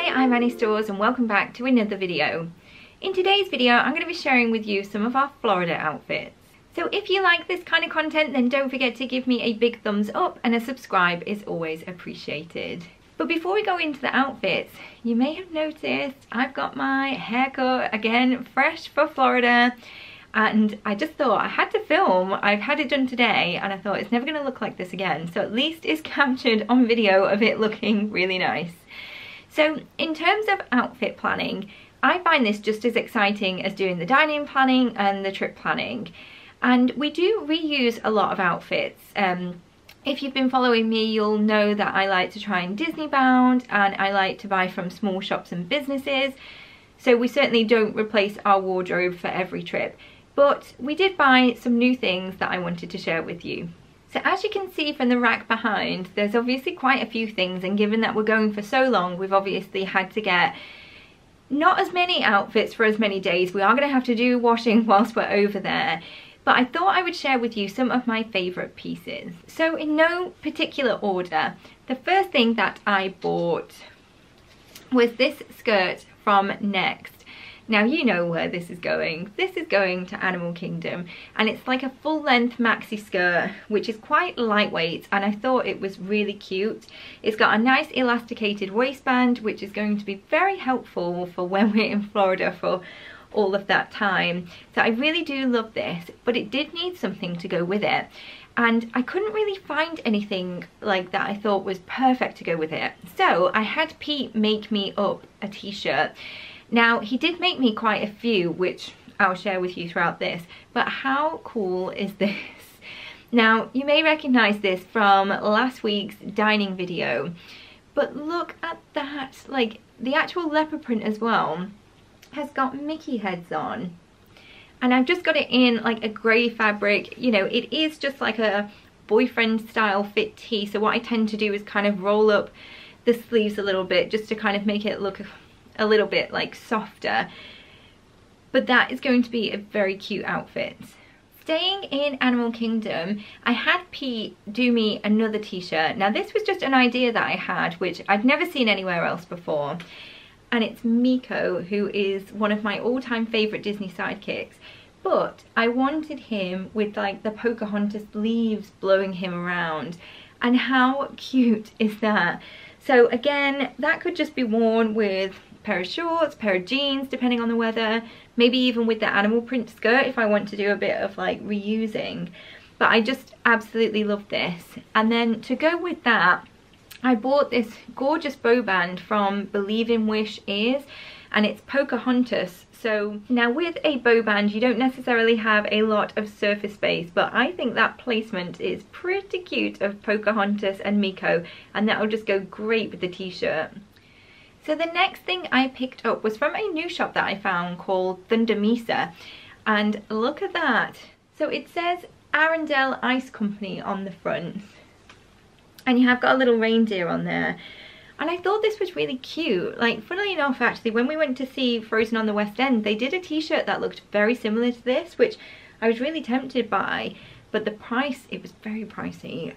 Hi, I'm Annie Stores and welcome back to another video. In today's video, I'm going to be sharing with you some of our Florida outfits. So if you like this kind of content, then don't forget to give me a big thumbs up and a subscribe is always appreciated. But before we go into the outfits, you may have noticed I've got my haircut again, fresh for Florida. And I just thought I had to film. I've had it done today and I thought it's never going to look like this again. So at least it's captured on video of it looking really nice. So in terms of outfit planning, I find this just as exciting as doing the dining planning and the trip planning. And we do reuse a lot of outfits. If you've been following me, you'll know that I like to try and Disney bound and I like to buy from small shops and businesses. So we certainly don't replace our wardrobe for every trip. But we did buy some new things that I wanted to share with you. So as you can see from the rack behind, there's obviously quite a few things, and given that we're going for so long, we've obviously had to get not as many outfits for as many days. We are going to have to do washing whilst we're over there. But I thought I would share with you some of my favourite pieces. So in no particular order, the first thing that I bought was this skirt from Next. Now you know where this is going. This is going to Animal Kingdom, and it's like a full-length maxi skirt which is quite lightweight, and I thought it was really cute. It's got a nice elasticated waistband which is going to be very helpful for when we're in Florida for all of that time. So I really do love this, but it did need something to go with it, and I couldn't really find anything like that I thought was perfect to go with it. So I had Pete make me up a t-shirt. Now, he did make me quite a few, which I'll share with you throughout this, but how cool is this? Now, you may recognize this from last week's dining video, but look at that. Like, the actual leopard print as well has got Mickey heads on. And I've just got it in like a grey fabric. You know, it is just like a boyfriend style fit tee, so what I tend to do is kind of roll up the sleeves a little bit just to kind of make it look a little bit like softer, but that is going to be a very cute outfit. Staying in Animal Kingdom, I had Pete do me another t-shirt. Now this was just an idea that I had, which I've never seen anywhere else before, and it's Neko, who is one of my all-time favourite Disney sidekicks, but I wanted him with like the Pocahontas leaves blowing him around, and how cute is that? So again, that could just be worn with pair of shorts, pair of jeans, depending on the weather, maybe even with the animal print skirt if I want to do a bit of like reusing. But I just absolutely love this. And then to go with that, I bought this gorgeous bow band from Believe in Wish Ears, and it's Pocahontas. So now with a bow band, you don't necessarily have a lot of surface space, but I think that placement is pretty cute of Pocahontas and Miko, and that'll just go great with the t-shirt. So the next thing I picked up was from a new shop that I found called Mesa, and look at that. So it says Arendelle Ice Company on the front, and you have got a little reindeer on there. And I thought this was really cute. Like, funnily enough, actually, when we went to see Frozen on the West End, they did a t-shirt that looked very similar to this, which I was really tempted by. But the price, it was very pricey,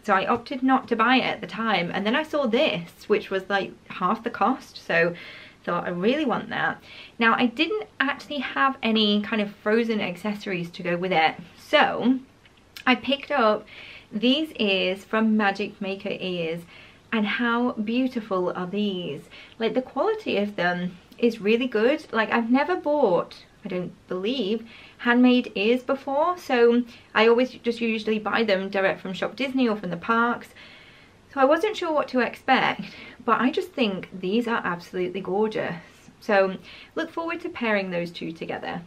so I opted not to buy it at the time. And then I saw this, which was like half the cost, so I thought I really want that. Now, I didn't actually have any kind of Frozen accessories to go with it, so I picked up these ears from Magic Maker Ears, and how beautiful are these? Like, the quality of them is really good. Like, I've never bought, I don't believe, handmade ears before, so I always just usually buy them direct from Shop Disney or from the parks, so I wasn't sure what to expect, but I just think these are absolutely gorgeous. So look forward to pairing those two together.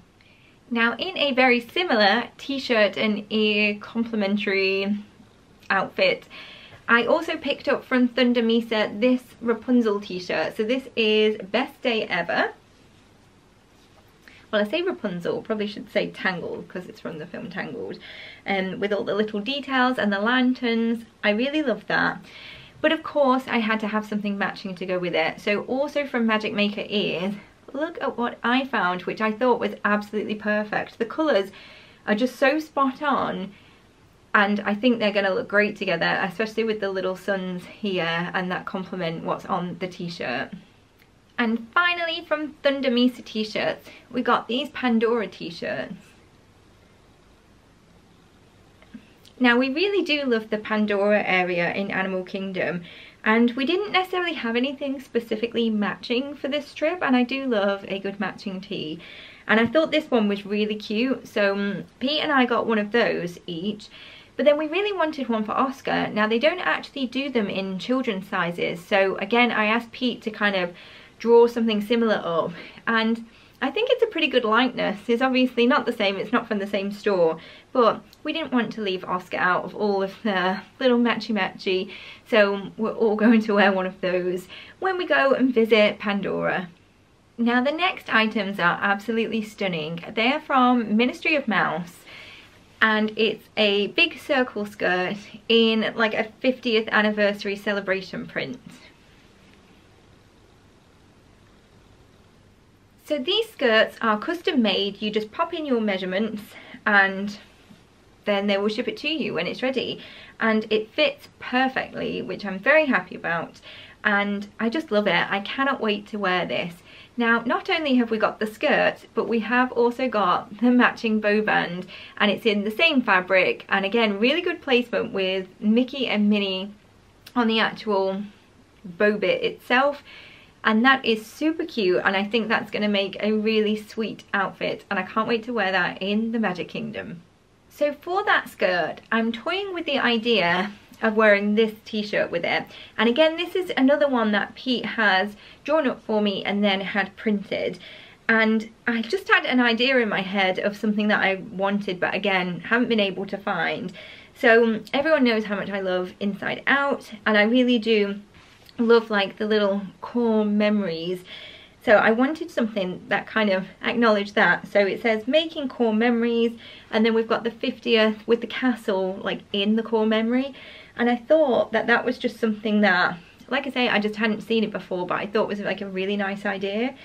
Now, in a very similar t-shirt and ear complementary outfit, I also picked up from Mesa this Rapunzel t-shirt. So this is Best Day Ever. Well, I say Rapunzel, probably should say Tangled because it's from the film Tangled. With all the little details and the lanterns. I really love that. But of course, I had to have something matching to go with it. So also from Magic Maker Ears, look at what I found, which I thought was absolutely perfect. The colours are just so spot on, and I think they're going to look great together, especially with the little suns here, and that complement what's on the t-shirt. And finally, from Thunder Mesa t-shirts, we got these Pandora t-shirts. Now, we really do love the Pandora area in Animal Kingdom, and we didn't necessarily have anything specifically matching for this trip, and I do love a good matching tee. And I thought this one was really cute, so Pete and I got one of those each. But then we really wanted one for Oscar. Now, they don't actually do them in children's sizes, so again, I asked Pete to kind of draw something similar up, and I think it's a pretty good likeness. It's obviously not the same, it's not from the same store, but we didn't want to leave Oscar out of all of the little matchy-matchy, so we're all going to wear one of those when we go and visit Pandora. Now, the next items are absolutely stunning. They are from Ministry of Mouse, and it's a big circle skirt in like a 50th anniversary celebration print. So these skirts are custom made. You just pop in your measurements and then they will ship it to you when it's ready. And it fits perfectly, which I'm very happy about. And I just love it. I cannot wait to wear this. Now, not only have we got the skirt, but we have also got the matching bow band, and it's in the same fabric. And again, really good placement with Mickey and Minnie on the actual bow bit itself. And that is super cute, and I think that's going to make a really sweet outfit, and I can't wait to wear that in the Magic Kingdom. So for that skirt, I'm toying with the idea of wearing this t-shirt with it. And again, this is another one that Pete has drawn up for me and then had printed. And I just had an idea in my head of something that I wanted, but again, haven't been able to find. So everyone knows how much I love Inside Out, and I really do love like the little core memories. So I wanted something that kind of acknowledged that. So it says making core memories, and then we've got the 50th with the castle like in the core memory. And I thought that that was just something that, like I say, I just hadn't seen it before, but I thought was like a really nice idea.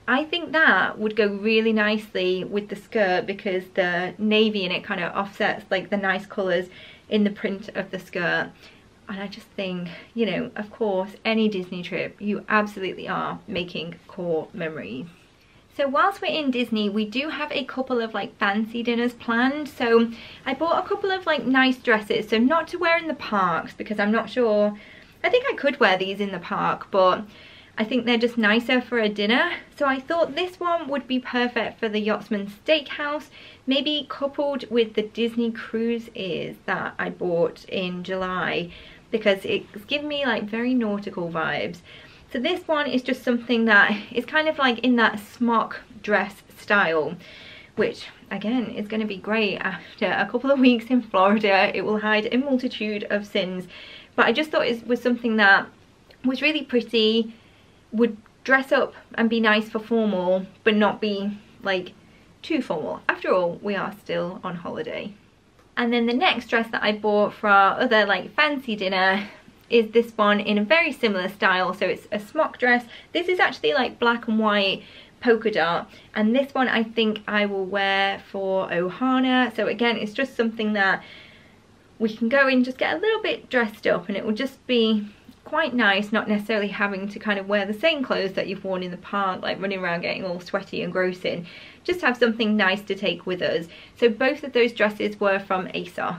I think that would go really nicely with the skirt because the navy in it kind of offsets like the nice colours in the print of the skirt. And I just think, you know, of course, any Disney trip, you absolutely are making core memories. So whilst we're in Disney, we do have a couple of like fancy dinners planned. So I bought a couple of like nice dresses, so not to wear in the parks because I'm not sure. I think I could wear these in the park, but I think they're just nicer for a dinner. So I thought this one would be perfect for the Yachtsman Steakhouse, maybe coupled with the Disney Cruise ears that I bought in July, because it's given me like very nautical vibes. So this one is just something that is kind of like in that smock dress style, which again is going to be great after a couple of weeks in Florida. It will hide a multitude of sins, but I just thought it was something that was really pretty, would dress up and be nice for formal, but not be like too formal. After all, we are still on holiday. And then the next dress that I bought for our other like fancy dinner is this one in a very similar style. So it's a smock dress. This is actually like black and white polka dot, and this one I think I will wear for Ohana. So again, it's just something that we can go in, just get a little bit dressed up, and it will just be quite nice, not necessarily having to kind of wear the same clothes that you've worn in the park, like running around getting all sweaty and gross in. Just have something nice to take with us. So both of those dresses were from Asos.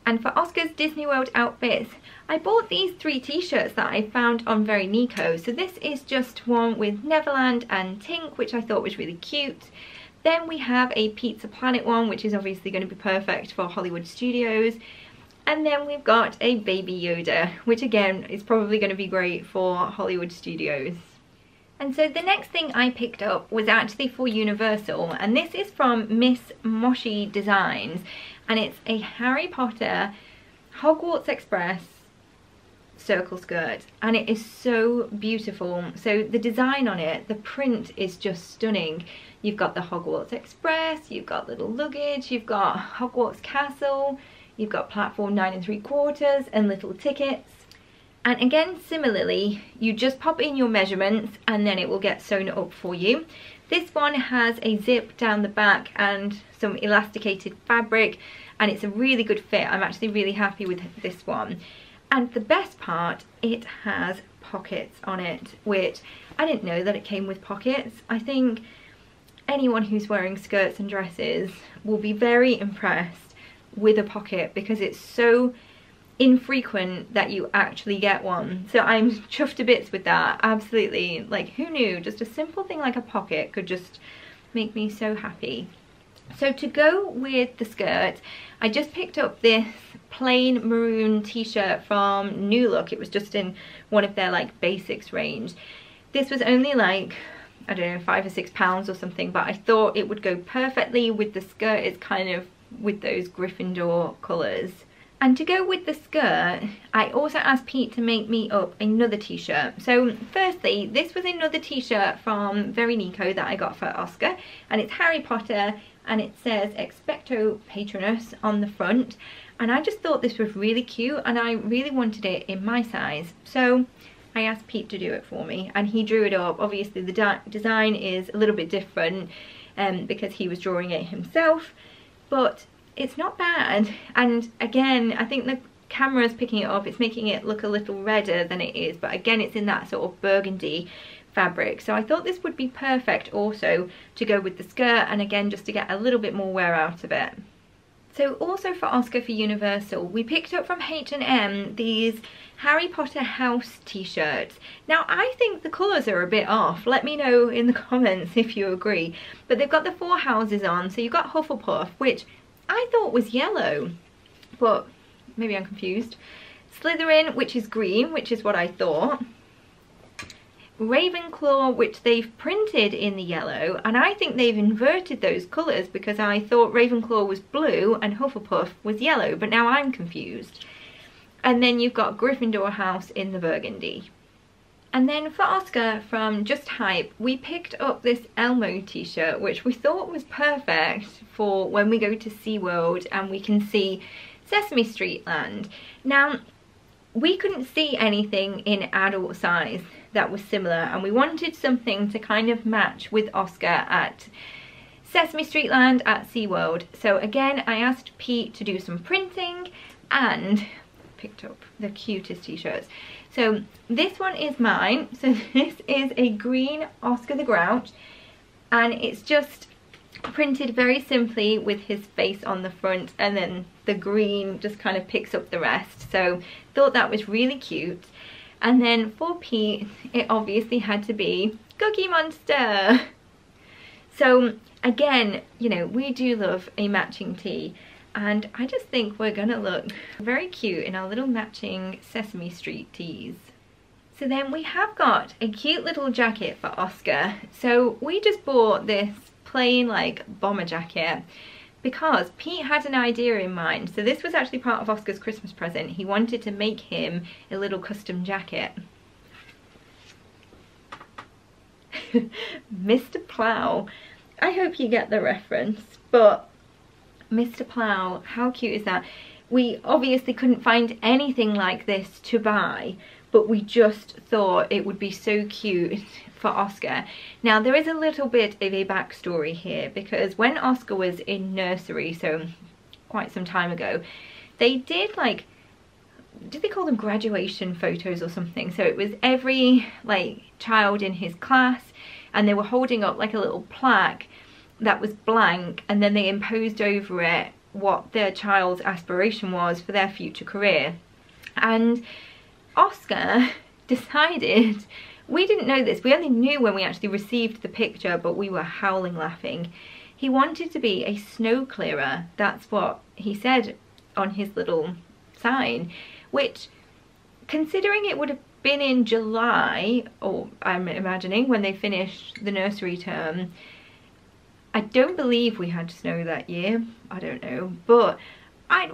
And for Oscar's Disney World outfits, I bought these 3 t-shirts that I found on Very Neko. So this is just one with Neverland and Tink, which I thought was really cute. Then we have a Pizza Planet one, which is obviously going to be perfect for Hollywood Studios. And then we've got a Baby Yoda, which again is probably going to be great for Hollywood Studios. And so the next thing I picked up was actually for Universal, and this is from Miss Moshi Designs, and it's a Harry Potter Hogwarts Express circle skirt, and it is so beautiful. So the design on it, the print is just stunning. You've got the Hogwarts Express, you've got little luggage, you've got Hogwarts Castle, you've got platform 9 3/4 and little tickets. And again, similarly, you just pop in your measurements and then it will get sewn up for you. This one has a zip down the back and some elasticated fabric, and it's a really good fit. I'm actually really happy with this one. And the best part, it has pockets on it, which I didn't know that it came with pockets. I think anyone who's wearing skirts and dresses will be very impressed with a pocket because it's so infrequent that you actually get one. So I'm chuffed to bits with that. Absolutely, like, who knew just a simple thing like a pocket could just make me so happy. So to go with the skirt, I just picked up this plain maroon t-shirt from New Look. It was just in one of their like basics range. This was only like, I don't know, £5 or £6 or something, but I thought it would go perfectly with the skirt. It's kind of with those Gryffindor colours. And to go with the skirt, I also asked Pete to make me up another t-shirt. So firstly, this was another t-shirt from Very Neko that I got for Oscar, and it's Harry Potter, and it says Expecto Patronus on the front. And I just thought this was really cute, and I really wanted it in my size. So I asked Pete to do it for me, and he drew it up. Obviously the design is a little bit different because he was drawing it himself, but it's not bad. And again, I think the camera's picking it up, it's making it look a little redder than it is, but again, it's in that sort of burgundy fabric. So I thought this would be perfect also to go with the skirt, and again, just to get a little bit more wear out of it. So also for Oscar for Universal, we picked up from H&M these Harry Potter house t-shirts. Now I think the colours are a bit off. Let me know in the comments if you agree. But they've got the 4 houses on, so you've got Hufflepuff, which I thought was yellow, but maybe I'm confused. Slytherin, which is green, which is what I thought. Ravenclaw, which they've printed in the yellow, and I think they've inverted those colours because I thought Ravenclaw was blue and Hufflepuff was yellow, but now I'm confused. And then you've got Gryffindor House in the burgundy. And then for Oscar from Just Hype, we picked up this Elmo t-shirt, which we thought was perfect for when we go to Seaworld and we can see Sesame Street Land. Now, we couldn't see anything in adult size that was similar, and we wanted something to kind of match with Oscar at Sesame Street Land at SeaWorld. So again, I asked Pete to do some printing and picked up the cutest t-shirts. So this one is mine. So this is a green Oscar the Grouch, and it's just printed very simply with his face on the front, and then the green just kind of picks up the rest. So thought that was really cute. And then for Pete, it obviously had to be Cookie Monster. So again, you know, we do love a matching tee, and I just think we're gonna look very cute in our little matching Sesame Street tees. So then we have got a cute little jacket for Oscar. So we just bought this plain like bomber jacket because Pete had an idea in mind. So this was actually part of Oscar's Christmas present. He wanted to make him a little custom jacket. Mr. Plow. I hope you get the reference, but Mr. Plow, how cute is that? We obviously couldn't find anything like this to buy, but we just thought it would be so cute for Oscar. Now there is a little bit of a backstory here, because when Oscar was in nursery, so quite some time ago, they did like, did they call them graduation photos or something? So it was every like child in his class, and they were holding up like a little plaque that was blank, and then they imposed over it what their child's aspiration was for their future career. And Oscar decided, we didn't know this, we only knew when we actually received the picture, but we were howling laughing. He wanted to be a snow clearer. That's what he said on his little sign, which, considering it would have been in July, or I'm imagining when they finished the nursery term, I don't believe we had snow that year. I don't know, but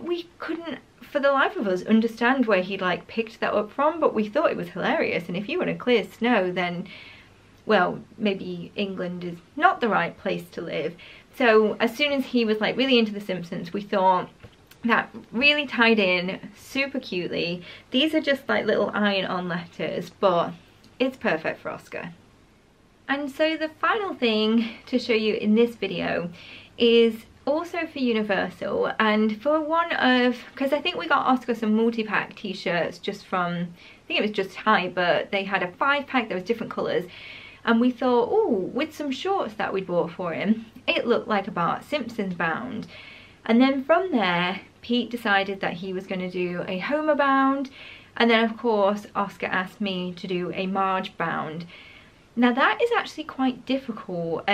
we couldn't for the life of us understand where he like picked that up from, but we thought it was hilarious. And if you want to clear snow, then, well, maybe England is not the right place to live. So as soon as he was like really into The Simpsons, we thought that really tied in super cutely. These are just like little iron-on letters, but it's perfect for Oscar. And so the final thing to show you in this video is also for Universal, and for one of, because I think we got Oscar some multi-pack t-shirts just from, I think it was just High, but they had a 5-pack, there was different colours, and we thought, oh, with some shorts that we bought for him, it looked like a Bart Simpson's bound. And then from there, Pete decided that he was going to do a Homer bound, and then of course Oscar asked me to do a Marge bound. Now that is actually quite difficult.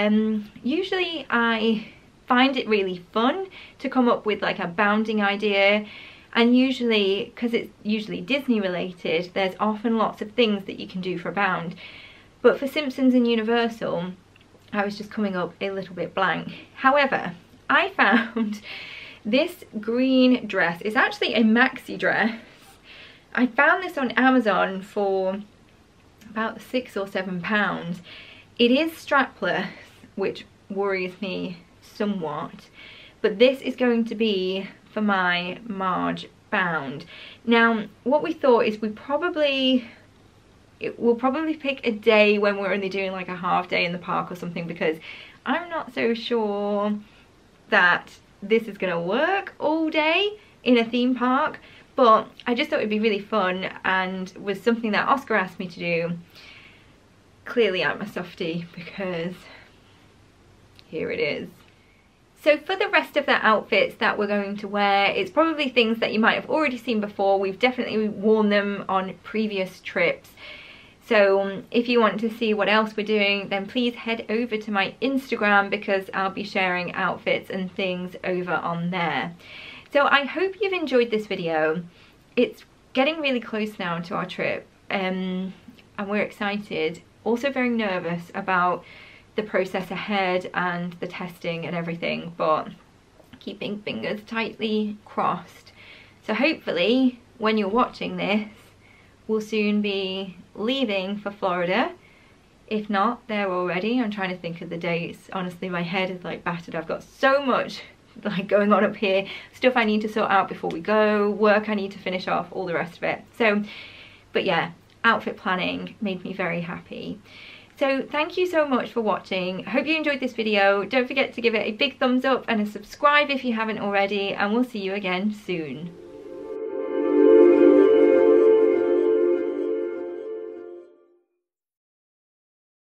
Usually I find it really fun to come up with like a bounding idea, and usually, because it's usually Disney related, there's often lots of things that you can do for a bound. But for Simpsons and Universal, I was just coming up a little bit blank. However, I found this green dress. It's actually a maxi dress. I found this on Amazon for about £6 or £7. It is strapless, which worries me somewhat, but this is going to be for my Marge bound. Now what we thought is we'll probably pick a day when we're only doing like a half day in the park or something, because I'm not so sure that this is gonna work all day in a theme park. But I just thought it'd be really fun, and was something that Oscar asked me to do. Clearly I'm a softie, because here it is. So for the rest of the outfits that we're going to wear, it's probably things that you might have already seen before. We've definitely worn them on previous trips. So if you want to see what else we're doing, then please head over to my Instagram, because I'll be sharing outfits and things over on there. So I hope you've enjoyed this video. It's getting really close now to our trip, and we're excited. Also very nervous about the process ahead and the testing and everything, but keeping fingers tightly crossed. So hopefully when you're watching this, we'll soon be leaving for Florida. If not, there already. I'm trying to think of the dates. Honestly, my head is like battered. I've got so much like going on up here, stuff I need to sort out before we go, work I need to finish off, all the rest of it. So, but yeah, outfit planning made me very happy. So thank you so much for watching. I hope you enjoyed this video. Don't forget to give it a big thumbs up and a subscribe if you haven't already, and we'll see you again soon.